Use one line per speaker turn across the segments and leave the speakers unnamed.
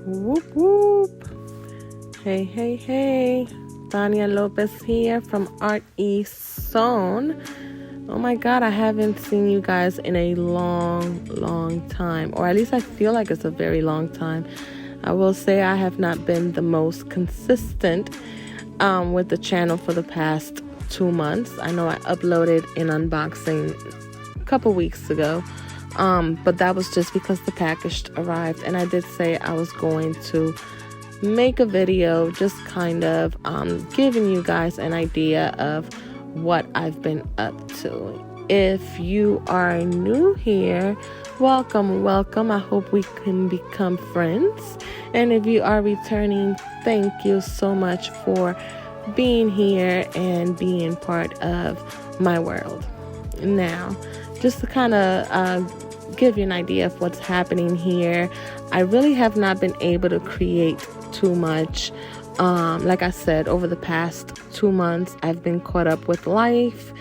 Whoop whoop. Hey, hey, hey. Tanya Lopez here from Art East Zone. Oh my God, I haven't seen you guys in a long time. Or at least I feel like it's a very long time. I will say I have not been the most consistent with the channel for the past 2 months. I know I uploaded an unboxing a couple weeks ago. But that was just because the package arrived, and I did say I was going to make a video just kind of giving you guys an idea of what I've been up to. If you are new here, welcome. I hope we can become friends. And if you are returning, thank you so much for being here and being part of my world. Now, just to kind of give you an idea of what's happening here, I really have not been able to create too much. Like I said, over the past 2 months, I've been caught up with life,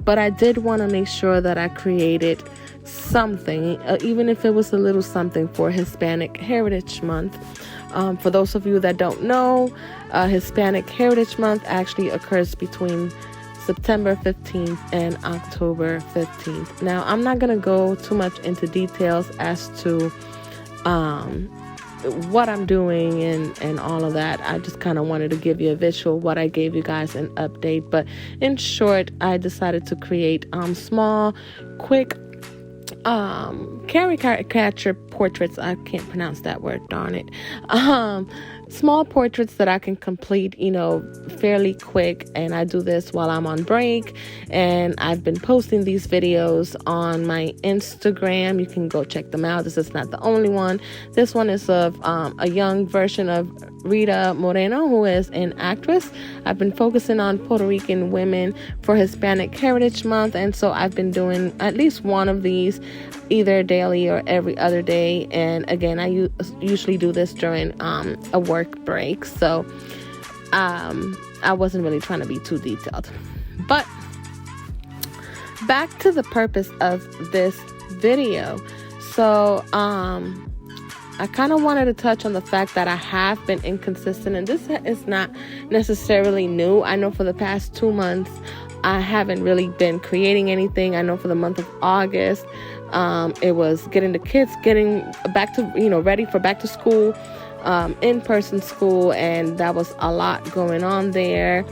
but I did want to make sure that I created something, even if it was a little something for Hispanic Heritage Month. For those of you that don't know, Hispanic Heritage Month actually occurs between September 15th and October 15th. Now, I'm not going to go too much into details as to what I'm doing and all of that. I just kind of wanted to give you a visual, what I gave you guys an update. But in short, I decided to create small, quick caricature portraits. I can't pronounce that word, darn it. Small portraits that I can complete, fairly quick. And I do this while I'm on break. And I've been posting these videos on my Instagram. You can go check them out. This is not the only one. This one is of a young version of Rita Moreno, who is an actress. I've been focusing on Puerto Rican women for Hispanic Heritage Month. And so I've been doing at least one of these either daily or every other day. And again, I usually do this during a work break, so I wasn't really trying to be too detailed. But back to the purpose of this video. So I kind of wanted to touch on the fact that I have been inconsistent, and this is not necessarily new. I know for the past 2 months I haven't really been creating anything. I know for the month of August, it was getting the kids back to, ready for back to school, in-person school, and that was a lot going on there.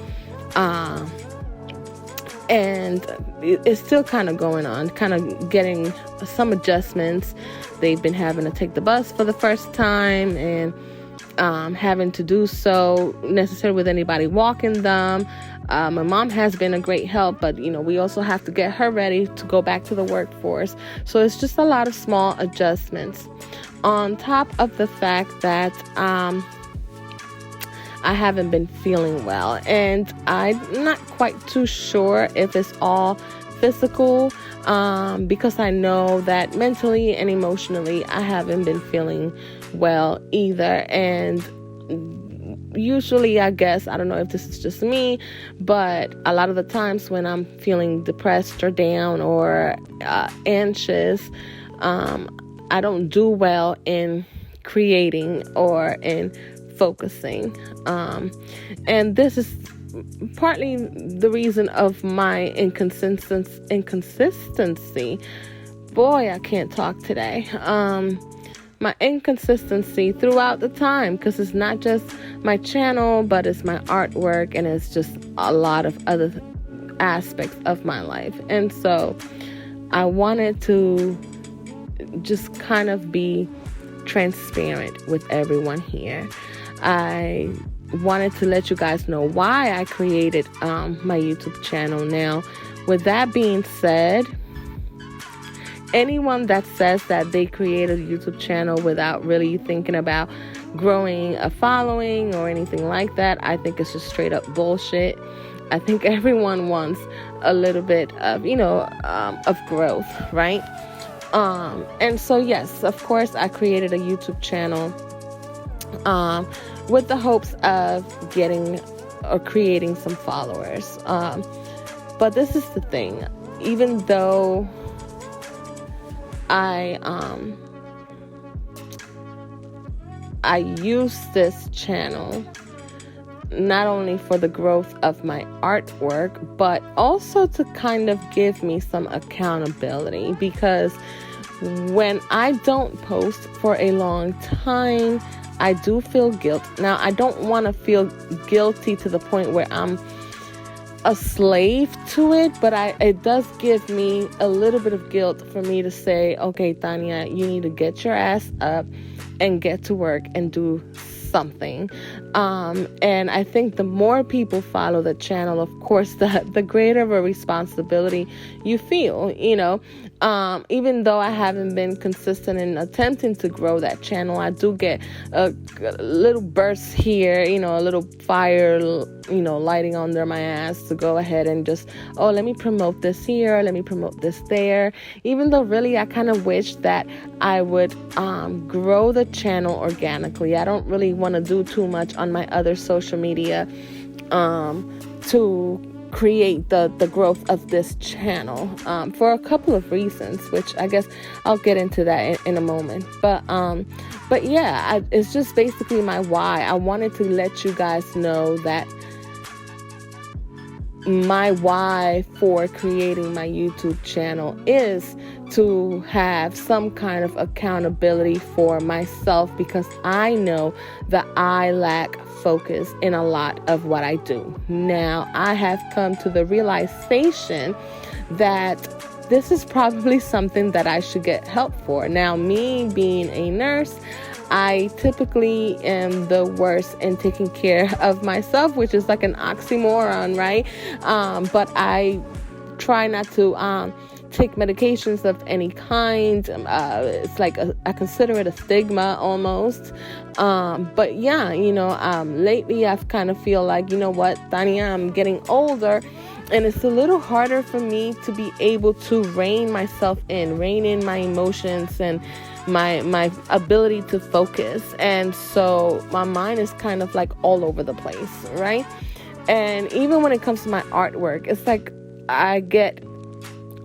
And it's still kind of going on, kind of getting some adjustments. They've been having to take the bus for the first time, and having to do so necessarily with anybody walking them. My mom has been a great help, but we also have to get her ready to go back to the workforce. So it's just a lot of small adjustments, on top of the fact that I haven't been feeling well, and I'm not quite too sure if it's all physical, because I know that mentally and emotionally I haven't been feeling well either. And usually, I guess, I don't know if this is just me, but a lot of the times when I'm feeling depressed or down or anxious, I don't do well in creating or in focusing. And this is partly the reason of my inconsistency. Boy, I can't talk today. My inconsistency throughout the time, because it's not just my channel, but it's my artwork, and it's just a lot of other aspects of my life. And so I wanted to just kind of be transparent with everyone here. I wanted to let you guys know why I created my YouTube channel. Now, with that being said, anyone that says that they created a YouTube channel without really thinking about growing a following or anything like that, I think it's just straight up bullshit. I think everyone wants a little bit of, of growth, right? And so, yes, of course, I created a YouTube channel with the hopes of getting or creating some followers. But this is the thing. Even though I use this channel not only for the growth of my artwork, but also to kind of give me some accountability, because when I don't post for a long time, I do feel guilt. Now, I don't want to feel guilty to the point where I'm a slave to it, but it does give me a little bit of guilt for me to say, okay, Tanya, you need to get your ass up and get to work and do something. And I think the more people follow the channel, of course, the greater of a responsibility you feel, even though I haven't been consistent in attempting to grow that channel. I do get a little burst here, a little fire, lighting under my ass to go ahead and just, let me promote this here, let me promote this there. Even though really I kind of wish that I would grow the channel organically. I don't really want to do too much on my other social media to create the growth of this channel for a couple of reasons, which I guess I'll get into that in a moment. But yeah, it's just basically my why. I wanted to let you guys know that my why for creating my YouTube channel is to have some kind of accountability for myself, because I know that I lack focus in a lot of what I do. Now, I have come to the realization that this is probably something that I should get help for. Now, me being a nurse, I typically am the worst in taking care of myself, which is like an oxymoron, right? But I try not to take medications of any kind. It's like I consider it a stigma almost. But yeah, lately I've kind of feel like, you know what, Tanya, I'm getting older, and it's a little harder for me to be able to rein in my emotions and my ability to focus. And so my mind is kind of like all over the place, right? And even when it comes to my artwork, it's like I get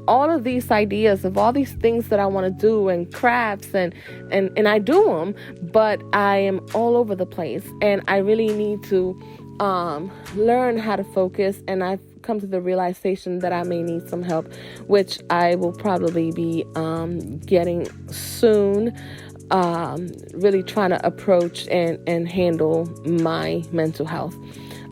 all of these ideas of all these things that I want to do and crafts and I do them, but I am all over the place, and I really need to learn how to focus. And I've come to the realization that I may need some help, which I will probably be getting soon. Really trying to approach and handle my mental health.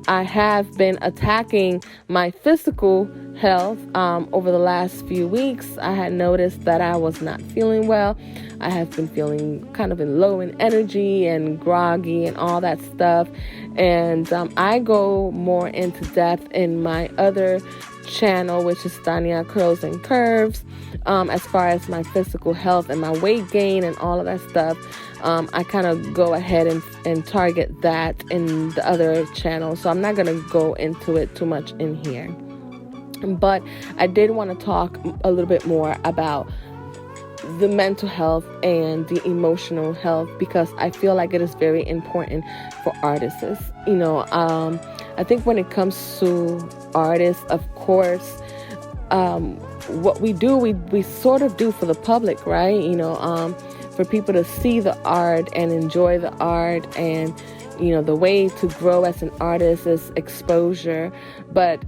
I have been attacking my physical health over the last few weeks. I had noticed that I was not feeling well. I have been feeling kind of low in energy and groggy and all that stuff. And I go more into depth in my other channel, which is Tanya Curls and Curves, as far as my physical health and my weight gain and all of that stuff. I kind of go ahead and target that in the other channel, so I'm not going to go into it too much in here. But I did want to talk a little bit more about the mental health and the emotional health, because I feel like it is very important for artists. I think when it comes to artists, of course, what we do, we sort of do for the public, right? For people to see the art and enjoy the art. And, the way to grow as an artist is exposure. But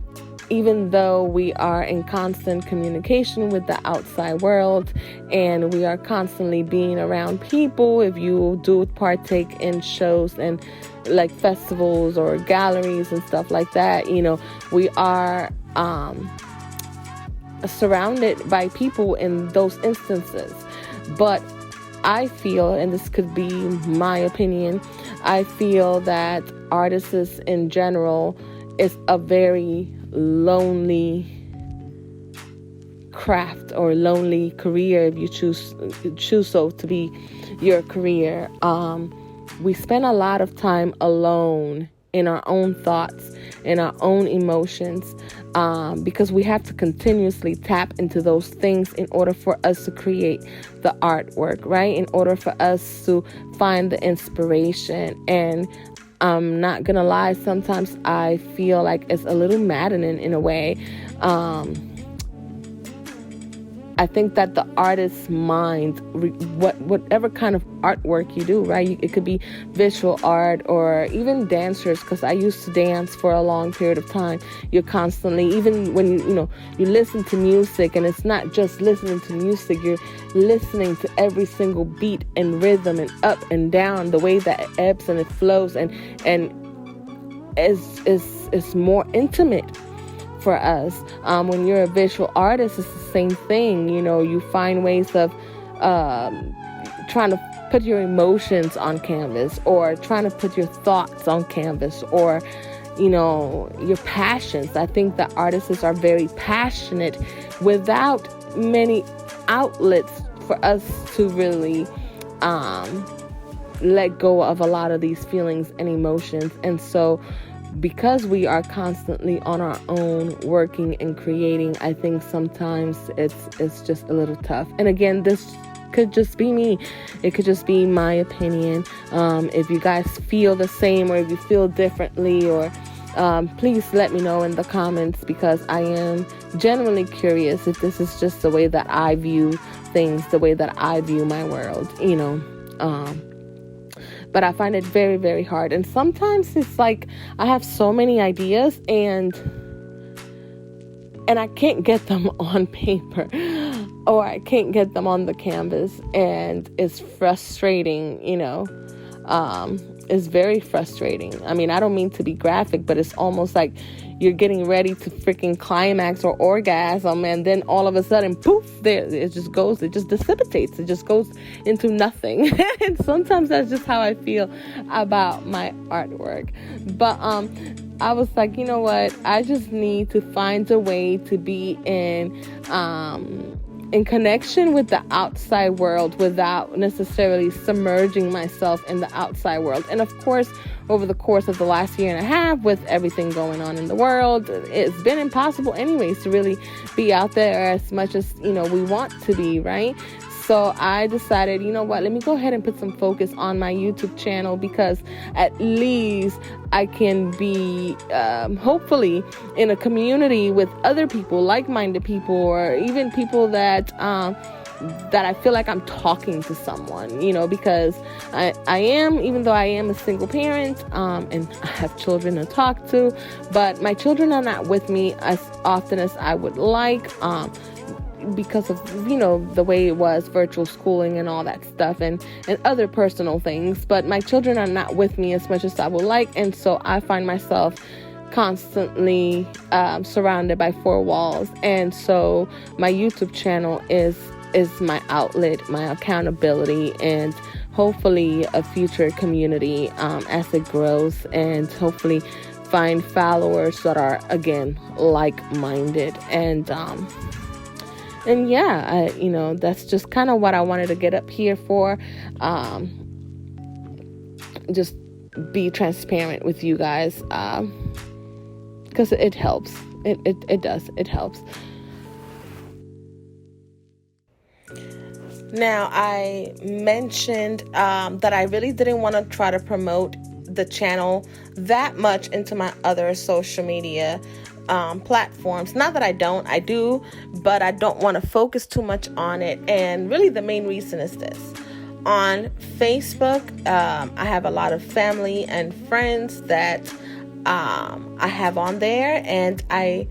even though we are in constant communication with the outside world and we are constantly being around people, if you do partake in shows and like festivals or galleries and stuff like that, we are surrounded by people in those instances. But I feel, and this could be my opinion, I feel that artists in general is a very lonely craft or lonely career, if you choose so to be your career. We spend a lot of time alone in our own thoughts, in our own emotions, because we have to continuously tap into those things in order for us to create the artwork, right? In order for us to find the inspiration. And I'm not gonna lie, sometimes I feel like it's a little maddening in a way, I think that the artist's mind, whatever kind of artwork you do, right? It could be visual art or even dancers, because I used to dance for a long period of time. You're constantly, even when you listen to music, and it's not just listening to music, you're listening to every single beat and rhythm and up and down, the way that it ebbs and it flows, and is more intimate for us. When you're a visual artist, it's the same thing. You find ways of trying to put your emotions on canvas, or trying to put your thoughts on canvas, or your passions. I think that artists are very passionate without many outlets for us to really let go of a lot of these feelings and emotions. And so because we are constantly on our own working and creating, I think sometimes it's just a little tough. And again, this could just be me. It could just be my opinion. If you guys feel the same, or if you feel differently, or please let me know in the comments, because I am genuinely curious if this is just the way that I view things, the way that I view my world, but I find it very, very hard. And sometimes it's like I have so many ideas and I can't get them on paper, or I can't get them on the canvas. And it's frustrating, it's very frustrating. I mean, I don't mean to be graphic, but it's almost like you're getting ready to freaking climax or orgasm, and then all of a sudden, poof, there it just dissipates. It just goes into nothing. And sometimes that's just how I feel about my artwork. But I was like, you know what? I just need to find a way to be in connection with the outside world without necessarily submerging myself in the outside world. And of course, over the course of the last year and a half, with everything going on in the world, it's been impossible anyways to really be out there as much as, we want to be, right? So I decided, let me go ahead and put some focus on my YouTube channel, because at least I can be, hopefully, in a community with other people, like-minded people, or even people that I feel like I'm talking to someone, because I am, even though I am a single parent, and I have children to talk to, but my children are not with me as often as I would like, because of, the way it was, virtual schooling and all that stuff, and other personal things. But my children are not with me as much as I would like, and so I find myself constantly surrounded by four walls. And so my YouTube channel is my outlet, my accountability, and hopefully a future community as it grows, and hopefully find followers that are, again, like-minded. And yeah, that's just kind of what I wanted to get up here for. Just be transparent with you guys, because it helps. It does. It helps. Now, I mentioned that I really didn't want to try to promote the channel that much into my other social media platforms. Not that I do, but I don't want to focus too much on it. And really the main reason is this. On Facebook, I have a lot of family and friends that I have on there, and I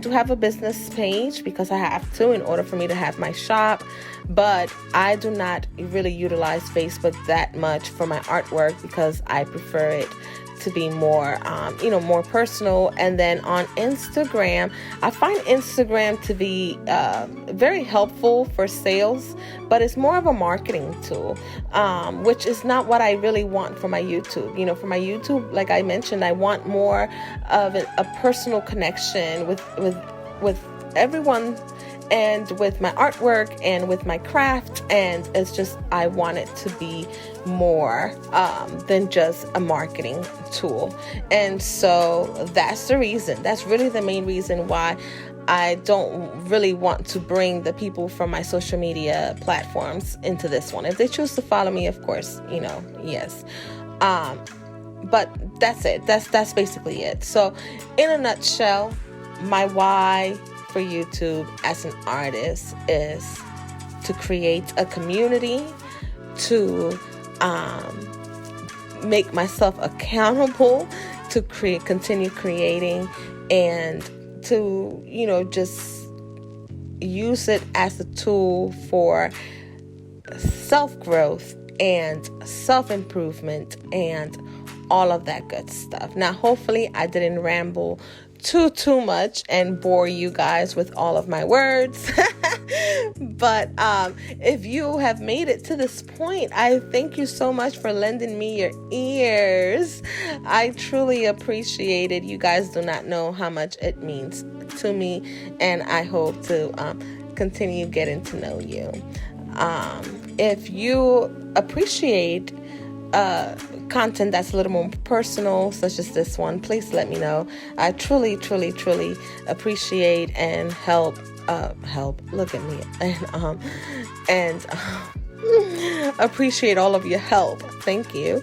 do have a business page because I have to, in order for me to have my shop, but I do not really utilize Facebook that much for my artwork, because I prefer it to be more, more personal. And then on Instagram, I find Instagram to be very helpful for sales, but it's more of a marketing tool, which is not what I really want for my YouTube. For my YouTube, like I mentioned, I want more of a personal connection with everyone, and with my artwork and with my craft. And it's just, I want it to be more than just a marketing tool. And so that's the reason. That's really the main reason why I don't really want to bring the people from my social media platforms into this one. If they choose to follow me, of course, yes. But that's it. That's basically it. So in a nutshell, My why for YouTube as an artist is to create a community, to make myself accountable, to continue creating, and to, just use it as a tool for self-growth and self-improvement and all of that good stuff. Now, hopefully I didn't ramble too much and bore you guys with all of my words. But if you have made it to this point, I thank you so much for lending me your ears. I truly appreciate it. You guys do not know how much it means to me, and I hope to continue getting to know you. If you appreciate content that's a little more personal, such as this one, please let me know. I truly appreciate and help. Look at me, and appreciate all of your help. Thank you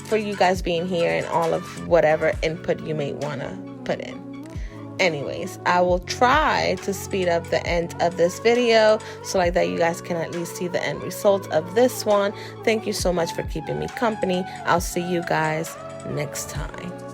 for you guys being here and all of whatever input you may want to put in. Anyways, I will try to speed up the end of this video so like that you guys can at least see the end result of this one. Thank you so much for keeping me company. I'll see you guys next time.